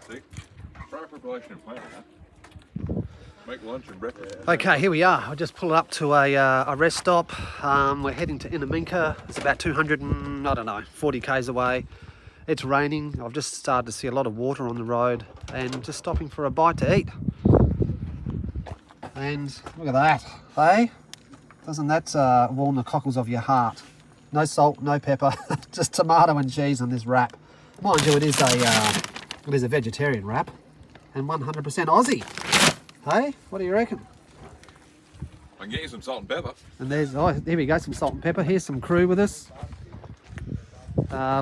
fantastic. Right preparation and planning, huh? Make lunch and breakfast. Okay, here we are. I just pulled up to a rest stop. We're heading to Inaminka. It's about 40 k's away. It's raining. I've just started to see a lot of water on the road and just stopping for a bite to eat. And look at that, hey? Doesn't that warm the cockles of your heart? No salt, no pepper, just tomato and cheese on this wrap. Mind you, it is a vegetarian wrap and 100% Aussie. Hey, what do you reckon? I can get you some salt and pepper. And there's, oh, here we go, some salt and pepper. Here's some crew with us.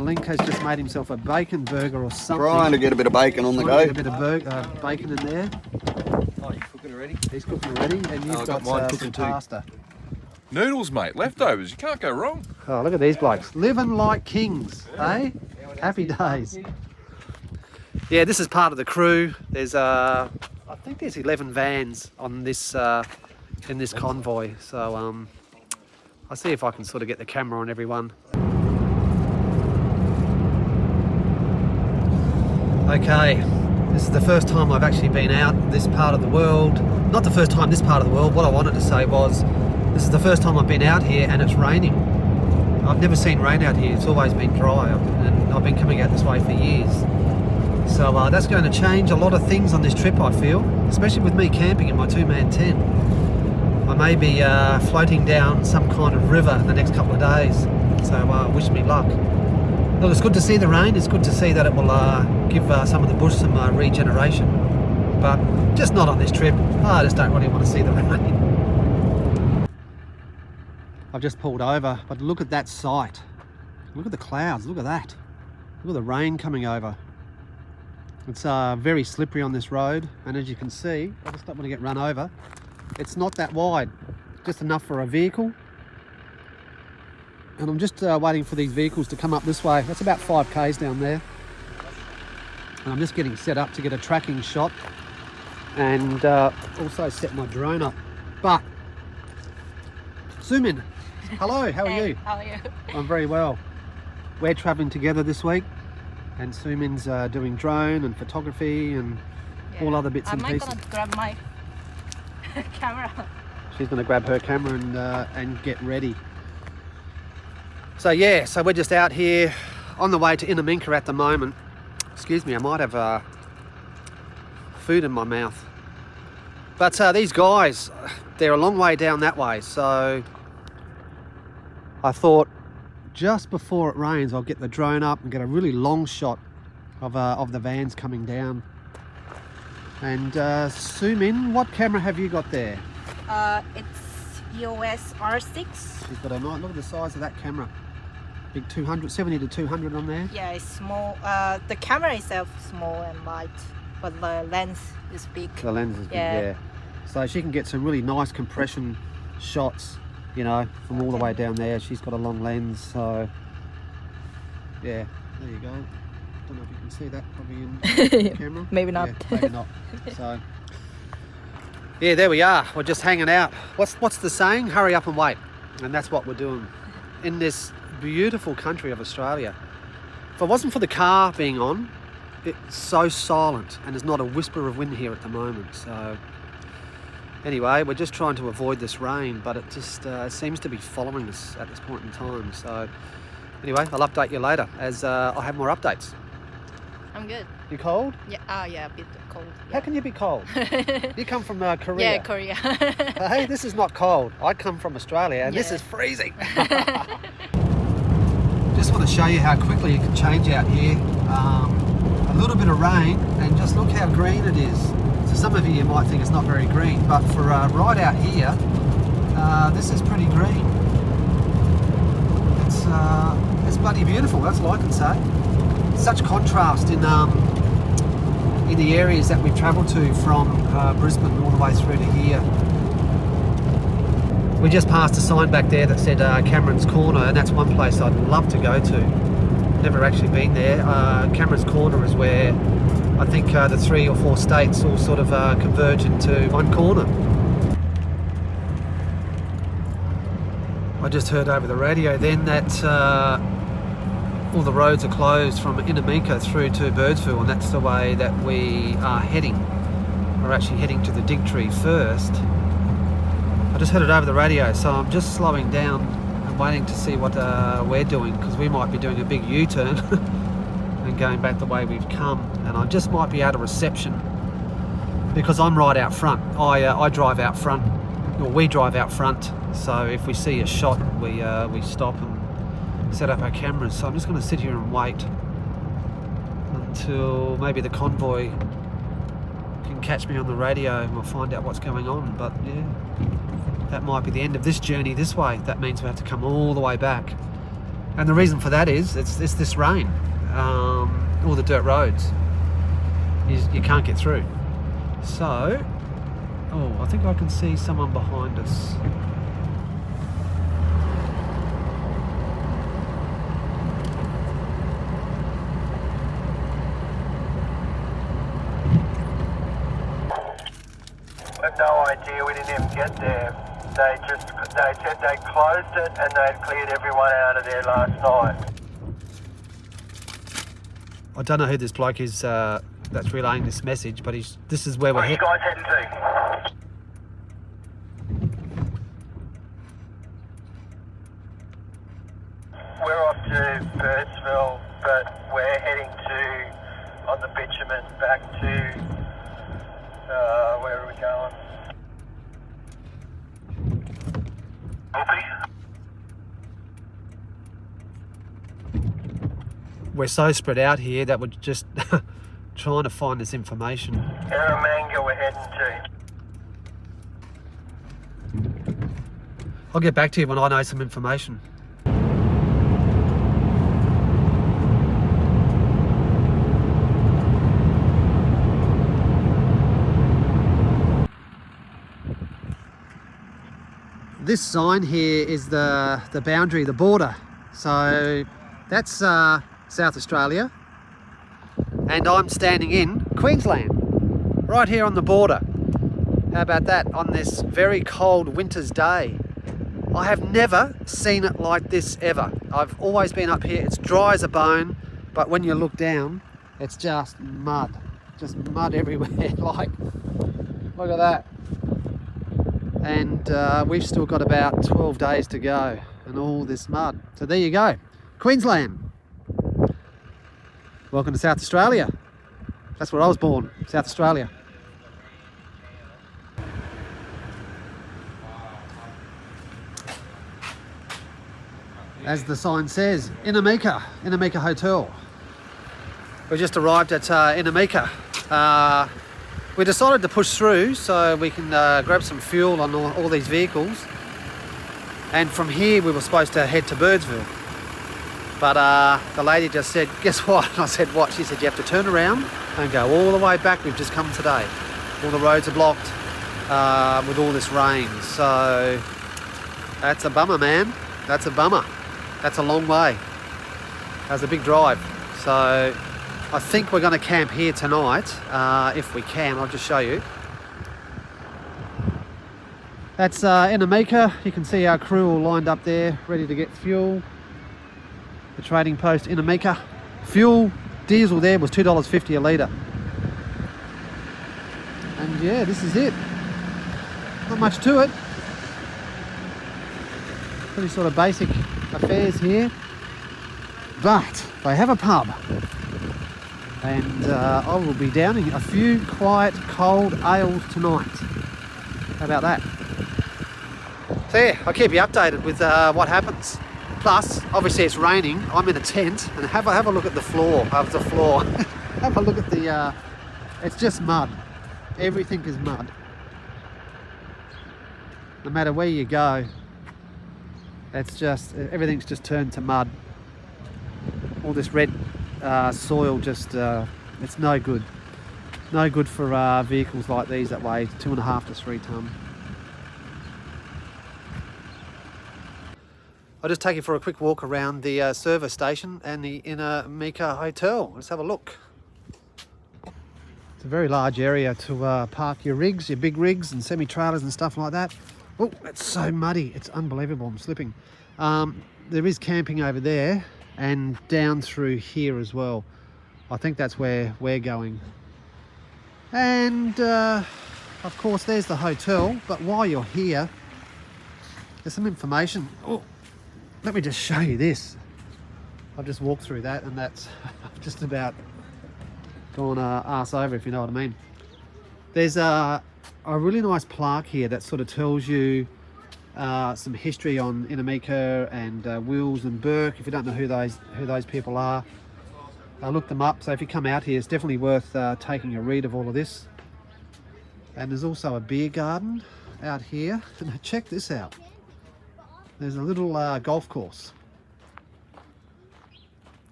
Link has just made himself a bacon burger or something. Trying to get a bit of bacon on the go. Get a bit of bacon in there. Oh, you cooking already? He's cooking already, and you've got mine some cooking too. pasta. Noodles, mate. Leftovers. You can't go wrong. Oh, look at these blokes. Living like kings, eh? Happy days. Yeah, this is part of the crew. There's, I think there's 11 vans on this, in this convoy. So, I'll see if I can sort of get the camera on everyone. Okay, this is the first time I've actually been out this part of the world. Not the first time this part of the world. What I wanted to say was, this is the first time I've been out here and it's raining. I've never seen rain out here. It's always been dry, and I've been coming out this way for years. So that's going to change a lot of things on this trip, I feel, especially with me camping in my two-man tent. I may be floating down some kind of river in the next couple of days, so wish me luck. Look, it's good to see the rain. It's good to see that it will give some of the bush some regeneration, but just not on this trip. I just don't really want to see the rain. I've just pulled over, but look at that sight. Look at the clouds, look at that. Look at the rain coming over. It's very slippery on this road, and as you can see, I just don't want to get run over. It's not that wide, just enough for a vehicle. And I'm just waiting for these vehicles to come up this way. That's about 5 k's down there. And I'm just getting set up to get a tracking shot and also set my drone up. But, Seungmin, hello, how are you? How are you? I'm very well. We're traveling together this week, and Seungmin's doing drone and photography and all other bits and pieces. I'm gonna grab my camera. She's gonna grab her camera and get ready. So yeah, so we're just out here on the way to Inaminka at the moment. Excuse me, I might have food in my mouth. But these guys, they're a long way down that way, so I thought just before it rains I'll get the drone up and get a really long shot of the vans coming down. And Seungmin, what camera have you got there? It's EOS R6. She's got a nice, look at the size of that camera. Big 200, 70 to 200 on there. Yeah, it's small. The camera itself is small and light, but the lens is big. The lens is big, yeah. So she can get some really nice compression shots, you know, from all the way down there. She's got a long lens, so yeah, there you go. Don't know if you can see that probably in the camera. Maybe not. Yeah, maybe not. So yeah, there we are. We're just hanging out. What's the saying? Hurry up and wait. And that's what we're doing in this beautiful country of Australia. If it wasn't for the car being on, it's so silent and there's not a whisper of wind here at the moment. So anyway, we're just trying to avoid this rain, but it just seems to be following us at this point in time. So anyway, I'll update you later as I'll have more updates. I'm good. You cold? Yeah, yeah, a bit cold. How can you be cold? You come from Korea. Yeah, Korea. Hey, this is not cold. I come from Australia and this is freezing. Just want to show you how quickly you can change out here. A little bit of rain and just look how green it is. So some of you might think it's not very green, but for right out here, this is pretty green. It's bloody beautiful, that's all I can say. Such contrast in the areas that we've travelled to from Brisbane all the way through to here. We just passed a sign back there that said Cameron's Corner, and that's one place I'd love to go to. Never actually been there. Cameron's Corner is where I think the 3 or 4 states all sort of converge into one corner. I just heard over the radio then that all the roads are closed from Inamika through to Birdsville, and that's the way that we are heading. We're actually heading to the Digtree first. I just heard it over the radio, so I'm just slowing down and waiting to see what we're doing, because we might be doing a big U-turn and going back the way we've come, and I just might be out of reception because I'm right out front. I drive out front, or we drive out front, so if we see a shot we stop and set up our cameras. So I'm just going to sit here and wait until maybe the convoy can catch me on the radio and we'll find out what's going on. But yeah, that might be the end of this journey this way. That means we have to come all the way back, and the reason for that is it's this rain. All the dirt roads, you can't get through. So, oh, I think I can see someone behind us. I have no idea, we didn't even get there. They said they closed it and they'd cleared everyone out of there last night. I don't know who this bloke is that's relaying this message, but this is where we're Where are you heading. guys heading to? We're off to Birdsville, but we're heading to, on the bitumen, back to, where are we going? We're so spread out here that we're just trying to find this information. Eromanga we're heading to. I'll get back to you when I know some information. This sign here is the boundary, the border. So that's South Australia, and I'm standing in Queensland, right here on the border. How about that, on this very cold winter's day? I have never seen it like this ever. I've always been up here, it's dry as a bone, but when you look down, it's just mud everywhere. Like, look at that. And we've still got about 12 days to go and all this mud. So there you go, Queensland. Welcome to South Australia. That's where I was born, South Australia. As the sign says, Inamika Hotel. We just arrived at Inamika. We decided to push through so we can grab some fuel on all these vehicles. And from here we were supposed to head to Birdsville. But the lady just said, guess what? And I said, what? She said, you have to turn around and go all the way back. We've just come today. All the roads are blocked with all this rain. So that's a bummer, man. That's a bummer. That's a long way. That's a big drive. So I think we're going to camp here tonight, if we can. I'll just show you. That's Inamika. You can see our crew all lined up there, ready to get fuel. The trading post Inamika. Fuel, diesel there was $2.50 a litre. And yeah, this is it. Not much to it. Pretty sort of basic affairs here. But they have a pub. And I will be downing a few quiet, cold ales tonight. How about that? So yeah, I'll keep you updated with what happens. Plus, obviously it's raining. I'm in a tent, and have a look at the floor. Have a look at the. It's just mud. Everything is mud. No matter where you go, it's just everything's just turned to mud. All this red soil, just it's no good. No good for vehicles like these that weigh 2.5 to 3 tonne. I'll just take you for a quick walk around the service station and the Inamika Hotel. Let's have a look. It's a very large area to park your rigs, your big rigs and semi-trailers and stuff like that. Oh, it's so muddy. It's unbelievable. I'm slipping. There is camping over there, and down through here as well. I think that's where we're going. And of course there's the hotel, but while you're here, there's some information. Oh, let me just show you this. I've just walked through that, and that's just about gone arse over, if you know what I mean. There's a really nice plaque here that sort of tells you some history on Inamika and Wills and Burke. If you don't know who those people are, look them up. So if you come out here, it's definitely worth taking a read of all of this. And there's also a beer garden out here, and check this out. There's a little golf course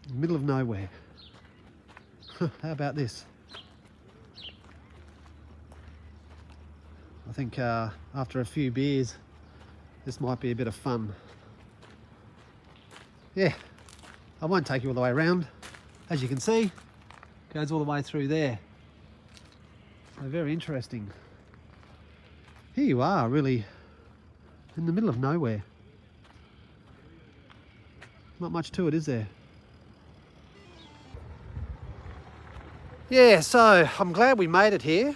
in the middle of nowhere. How about this? I think after a few beers, this might be a bit of fun. Yeah, I won't take you all the way around. As you can see, it goes all the way through there. So very interesting. Here you are, really in the middle of nowhere. Not much to it, is there? Yeah, so I'm glad we made it here.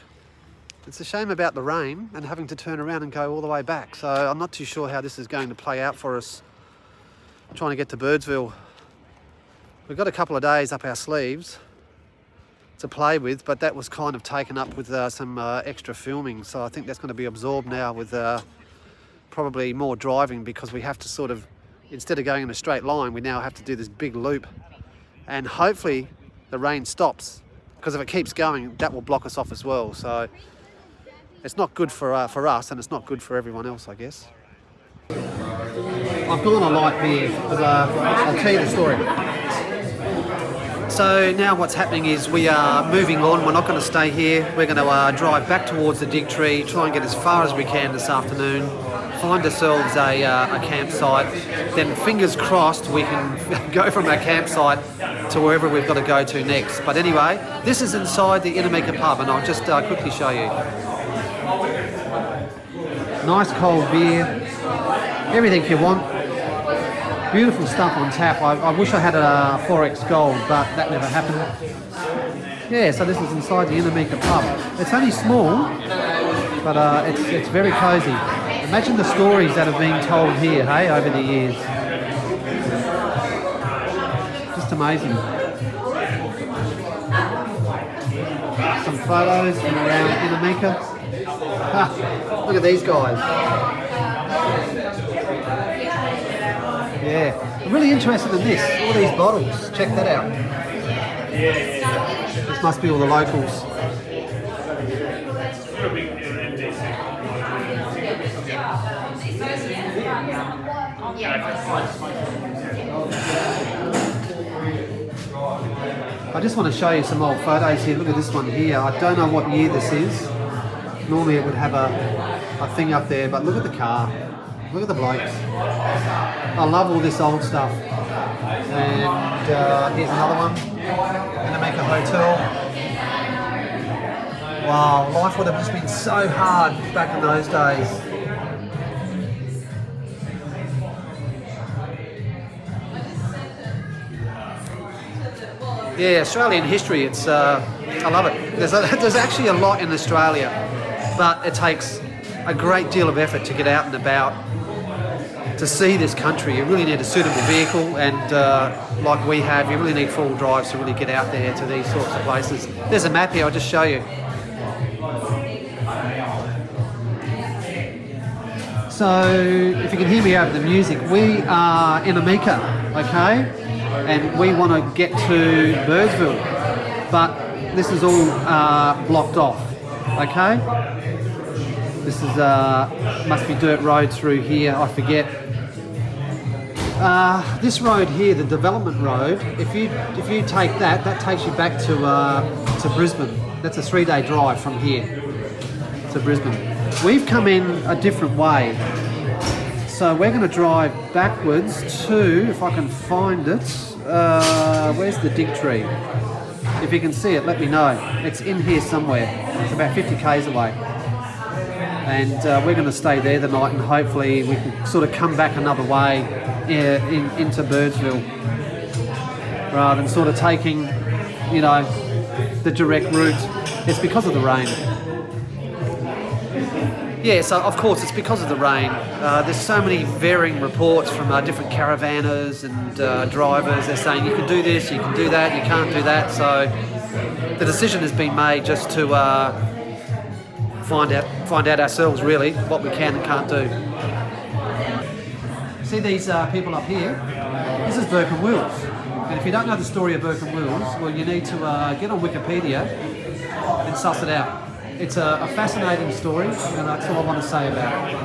It's a shame about the rain and having to turn around and go all the way back. So I'm not too sure how this is going to play out for us trying to get to Birdsville. We've got a couple of days up our sleeves to play with, but that was kind of taken up with some extra filming. So I think that's going to be absorbed now with probably more driving, because we have to sort of, instead of going in a straight line, we now have to do this big loop. And hopefully the rain stops, because if it keeps going, that will block us off as well. So it's not good for us, and it's not good for everyone else, I guess. I've gone a light beer, but I'll tell you the story. So now what's happening is we are moving on. We're not going to stay here. We're going to drive back towards the dig tree, try and get as far as we can this afternoon, find ourselves a campsite. Then fingers crossed we can go from our campsite to wherever we've got to go to next. But anyway, this is inside the Inamika pub, and I'll just quickly show you. Nice cold beer, everything you want. Beautiful stuff on tap. I wish I had a 4X Gold, but that never happened. Yeah, so this is inside the Inamika pub. It's only small, but it's very cosy. Imagine the stories that have been told here, hey, over the years. Just amazing. Some photos from around Inamika. Look at these guys. Yeah, I'm really interested in this. All these bottles. Check that out. This must be all the locals. I just want to show you some old photos here. Look at this one here. I don't know what year this is. Normally it would have a thing up there, but look at the car. Look at the blokes. I love all this old stuff. And here's another one. Gonna make a hotel. Wow, life would have just been so hard back in those days. Yeah, Australian history, it's I love it. There's actually a lot in Australia, but it takes a great deal of effort to get out and about to see this country. You really need a suitable vehicle, and like we have, you really need four-wheel drives to really get out there to these sorts of places. There's a map here, I'll just show you. So, if you can hear me over the music, we are in Inamika, okay? And we want to get to Birdsville, but this is all blocked off, okay? This is must be dirt road through here, I forget. This road here, the development road, if you take that, that takes you back to Brisbane. That's a 3-day drive from here to Brisbane. We've come in a different way. So we're going to drive backwards to, if I can find it, where's the dig tree? If you can see it, let me know. It's in here somewhere. It's about 50 k's away. And we're going to stay there the night, and hopefully we can sort of come back another way into Birdsville. rather than sort of taking, you know, the direct route. It's because of the rain. Yeah, so of course it's because of the rain. There's so many varying reports from different caravanners and drivers. They're saying you can do this, you can do that, you can't do that. So the decision has been made just to find out ourselves really what we can and can't do. See these people up here? This is Burke and Wills. And if you don't know the story of Burke and Wills, well, you need to get on Wikipedia and suss it out. It's a fascinating story, and that's all I want to say about it.